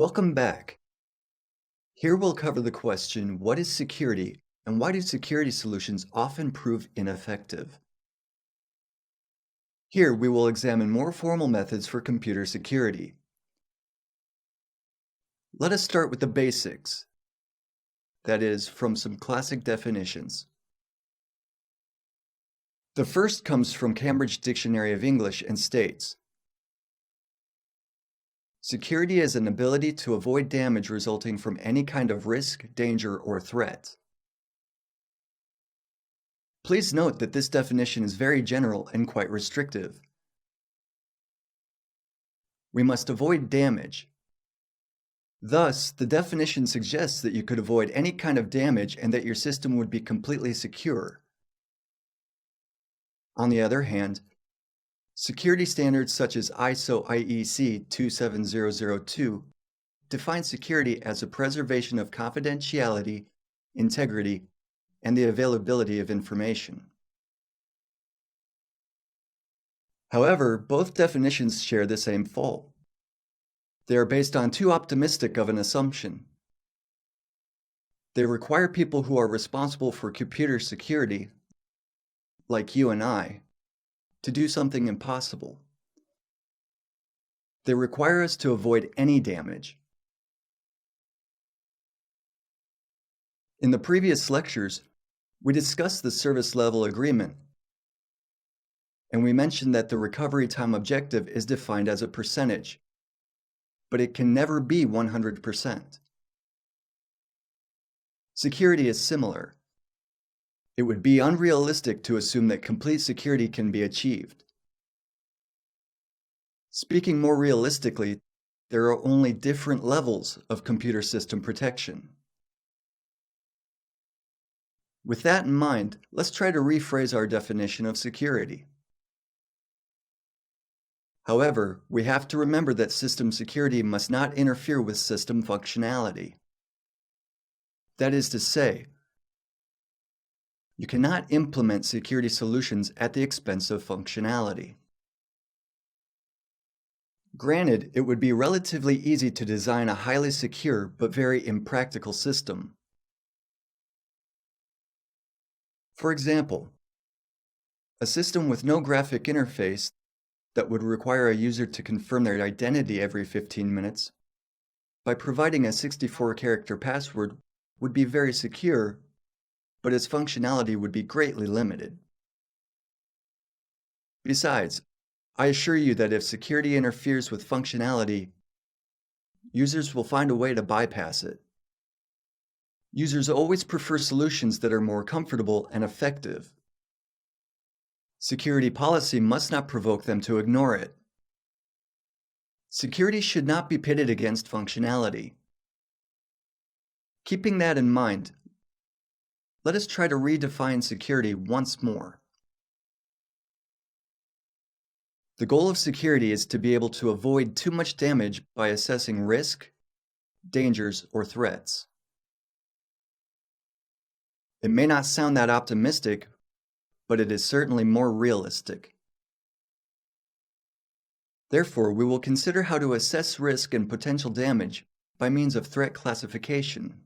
Welcome back. Here we'll cover the question, what is security and why do security solutions often prove ineffective? Here we will examine more formal methods for computer security. Let us start with the basics, that is, from some classic definitions. The first comes from Cambridge Dictionary of English and states, security is an ability to avoid damage resulting from any kind of risk, danger, or threat. Please note that this definition is very general and quite restrictive. We must avoid damage. Thus, the definition suggests that you could avoid any kind of damage and that your system would be completely secure. On the other hand, security standards such as ISO IEC 27002 define security as a preservation of confidentiality, integrity, and the availability of information. However, both definitions share the same fault. They are based on too optimistic of an assumption. They require people who are responsible for computer security, like you and I, to do something impossible. They require us to avoid any damage. In the previous lectures, we discussed the service level agreement, and we mentioned that the recovery time objective is defined as a percentage, but it can never be 100%. Security is similar. It would be unrealistic to assume that complete security can be achieved. Speaking more realistically, there are only different levels of computer system protection. With that in mind, let's try to rephrase our definition of security. However, we have to remember that system security must not interfere with system functionality. That is to say, you cannot implement security solutions at the expense of functionality. Granted, it would be relatively easy to design a highly secure but very impractical system. For example, a system with no graphic interface that would require a user to confirm their identity every 15 minutes by providing a 64-character password would be very secure, but its functionality would be greatly limited. Besides, I assure you that if security interferes with functionality, users will find a way to bypass it. Users always prefer solutions that are more comfortable and effective. Security policy must not provoke them to ignore it. Security should not be pitted against functionality. Keeping that in mind, let us try to redefine security once more. The goal of security is to be able to avoid too much damage by assessing risk, dangers, or threats. It may not sound that optimistic, but it is certainly more realistic. Therefore, we will consider how to assess risk and potential damage by means of threat classification.